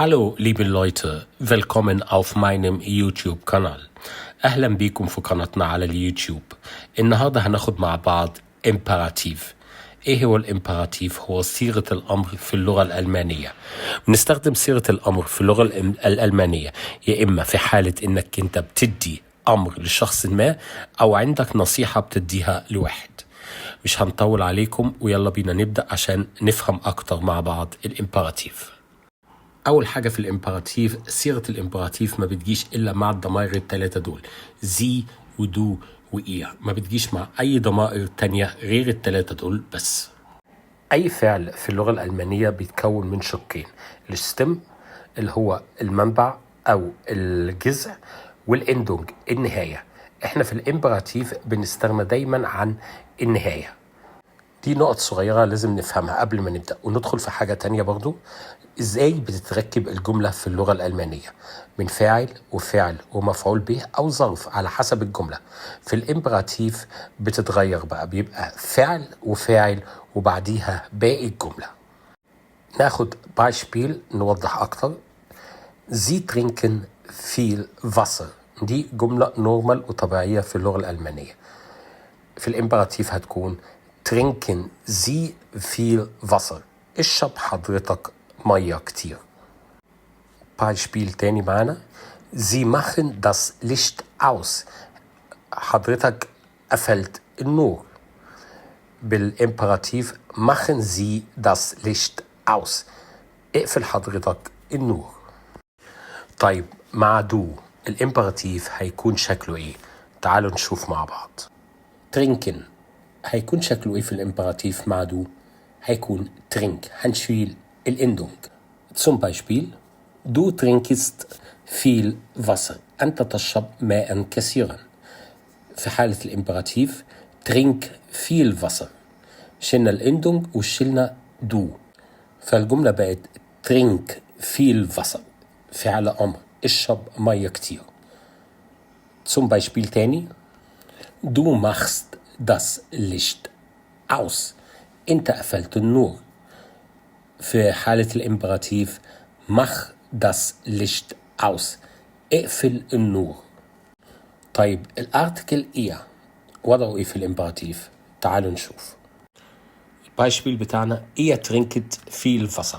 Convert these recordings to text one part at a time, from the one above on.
Hallo liebe Leute, willkommen auf meinem YouTube-Kanal. أهلا بيكم في قناتنا على اليوتيوب. النهاردة هناخد مع بعض إمبيراتيف. إيه هو الإمبيراتيف؟ هو صيغة الأمر في اللغة الألمانية. بنستخدم صيغة الأمر في اللغة الألمانية يا إما في حالة إنك أنت بتدي أمر لشخص ما أو عندك نصيحة بتديها لواحد. مش هنطول عليكم ويلا بينا نبدأ عشان نفهم أكتر مع بعض الإمبيراتيف. أول حاجة في الإمبيراتيف، صيغة الإمبيراتيف ما بتجيش إلا مع الضمائر الثلاثة دول، زي ودو وإيه، ما بتجيش مع أي ضمائر تانية غير الثلاثة دول بس. أي فعل في اللغة الألمانية بيتكون من شقين، الستم اللي هو المنبع أو الجذع، والإندونج النهاية. إحنا في الإمبيراتيف بنستغنى دايما عن النهاية. دي نقط صغيرة لازم نفهمها قبل ما نبدأ وندخل في حاجة تانية برضو. ازاي بتتركب الجملة في اللغة الألمانية؟ من فاعل وفعل ومفعول به أو ظرف على حسب الجملة. في الإمبيراتيف بتتغير بقى، بيبقى فعل وفاعل وبعديها باقي الجملة. ناخد بايشبيل نوضح أكتر. Sie trinken viel Wasser. دي جملة نورمال وطبيعية في اللغة الألمانية. في الإمبيراتيف هتكون trinken Sie viel Wasser. اشرب حضرتك مية كتير. بايشبيل تاني معانا. Sie machen das Licht aus. حضرتك قفلت النور. بالإمبيراتيف machen Sie das Licht aus. اقفل حضرتك النور. طيب مع دو الإمبيراتيف هيكون شكله ايه؟ تعالوا نشوف مع بعض. trinken هيكون شكله ايه في الإمبيراتيف مع دو؟ هيكون trink، هنشيل الإندونج. Zum Beispiel Du trinkst viel Wasser. أنت تشرب ماء كثيرا. في حالة الإمبيراتيف trink viel Wasser. شلنا الإندونج وشلنا دو، فالجملة بقت trink viel Wasser، فعل أمر، اشرب مية كتير. Zum Beispiel تاني Du machst das Licht aus. أنت قفلت النور. في حالة الإمبيراتيف mach das Licht aus. اقفل النور. طيب الارتكل إيه وضعه إيه في الإمبيراتيف؟ تعالوا نشوف. البايشبيل بتاعنا إيه ترينكت viel Wasser.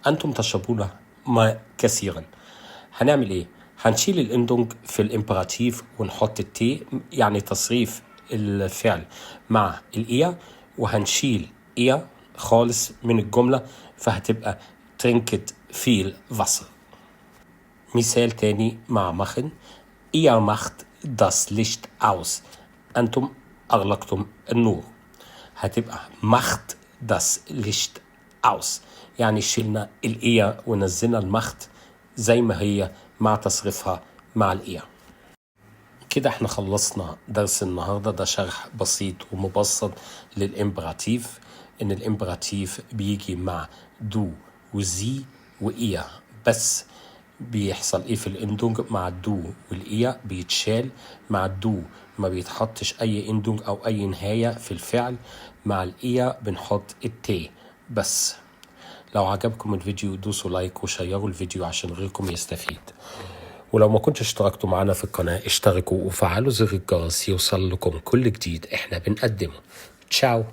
أنتم تشربون ماء كثيرا. هنعمل إيه؟ هنشيل الإندونج في الإمبيراتيف ونحط التي، يعني تصريف الفعل مع الإيه، وهنشيل إيه خالص من الجملة، فهتبقى trinket viel Wasser. مثال تاني مع machen. Ihr macht das Licht aus. أنتم أغلقتم النور. هتبقى macht das Licht aus، يعني شلنا الإيه ونزلنا المخت زي ما هي مع تصريفها مع الإيه. كده احنا خلصنا درس النهاردة. ده شرح بسيط ومبسط للإمبيراتيف. إن الإمبيراتيف بيجي مع دو وزي وإيه بس. بيحصل إيه في الإندونج؟ مع الدو والإيه بيتشال. مع الدو ما بيتحطش أي إندونج أو أي نهاية في الفعل. مع الإيه بنحط التي بس. لو عجبكم الفيديو دوسوا لايك وشيروا الفيديو عشان غيركم يستفيد. ولو ما كنتش اشتركتوا معنا في القناة اشتركوا وفعلوا زر الجرس يوصل لكم كل جديد احنا بنقدمه. تشاو.